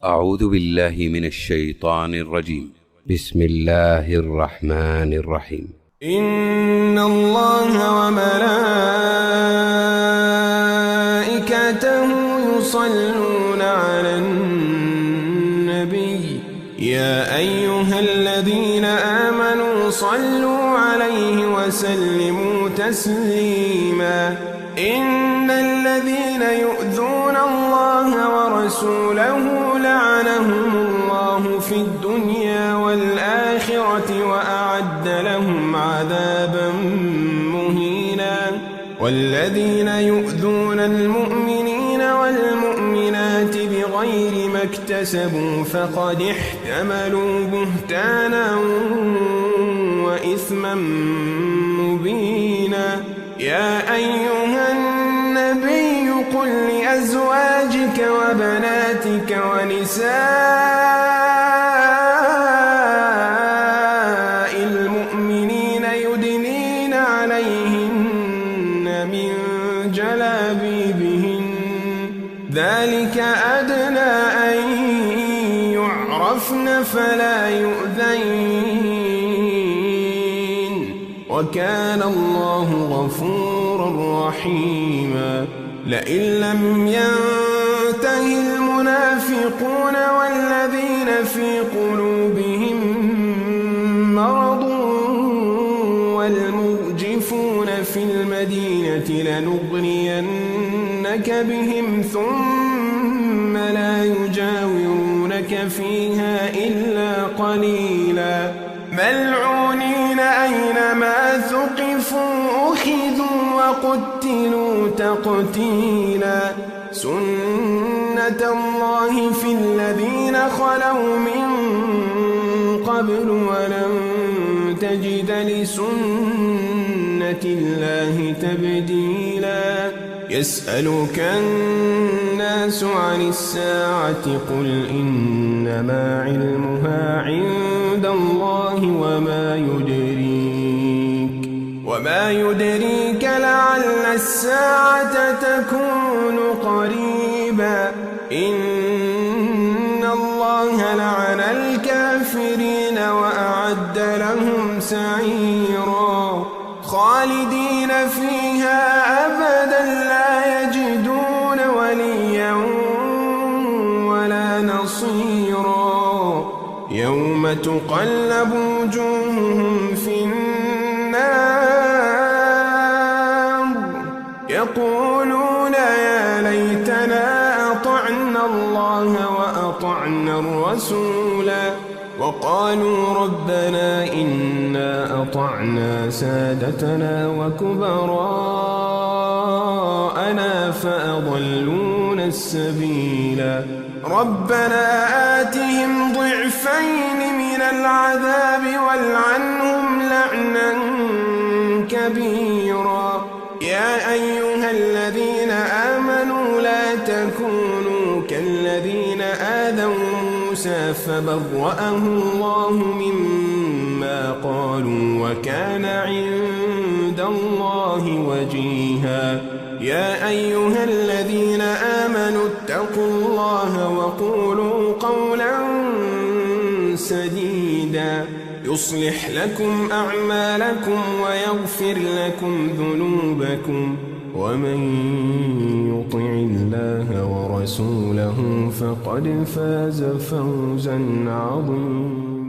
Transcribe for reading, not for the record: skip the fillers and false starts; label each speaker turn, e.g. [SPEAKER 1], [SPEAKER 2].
[SPEAKER 1] أعوذ بالله من الشيطان الرجيم. بسم الله الرحمن الرحيم.
[SPEAKER 2] إن الله وملائكته يصلون على النبي يا أيها الذين آمنوا صلوا عليه وسلموا تسليما. إن الذين يؤذون الله ورسوله لعنهم الله في الدنيا والآخرة وأعد لهم عذابا مهينا. والذين يؤذون المؤمنين والمؤمنات بغير ما اكتسبوا فقد احتملوا بهتانا وإثما مبينا. يا أيها النبي قل لأزواجك وبناتك ونساء المؤمنين يدنين عليهن من جلابيبهن ذلك أدنى أن يعرفن فلا يؤذين وكان الله غفورا رحيما. لئن لم ينته المنافقون والذين في قلوبهم مرض والمرجفون في المدينة لنغرينك بهم ثم لا يجاورونك فيها إلا قليلا. ملعونين أينما ثقفوا أخذوا وقتلوا تقتيلا. سنة الله في الذين خلوا من قبل ولن تجد لسنة الله تبديلا. يسألك الناس عن الساعة قل إنما علمها عند الله وما يدريك لعل الساعة تكون قريبا. إن الله لعن الكافرين وأعد لهم سعيرا خالدين فيها أبدا لا يجدون وليا ولا نصيرا. يوم تقلب وجوههم في النار يقولون يا ليتنا أطعنا الله وأطعنا الرسولا وقالوا ربنا إنا أطعنا سادتنا وكبراءنا فأضلونا السبيلا. ربنا آتهم ضعفين من العذاب والعنهم لعنا كبيرا. يا أيها الذين آمنوا لا تكونوا كالذين آذوا موسى فبرأه الله مما قالوا وكان عند الله وجيها. يا أيها الذين آمنوا اتقوا الله وقولوا قولا سديدا يصلح لكم أعمالكم ويغفر لكم ذنوبكم ومن يطع الله ورسوله فقد فاز فوزا عظيما.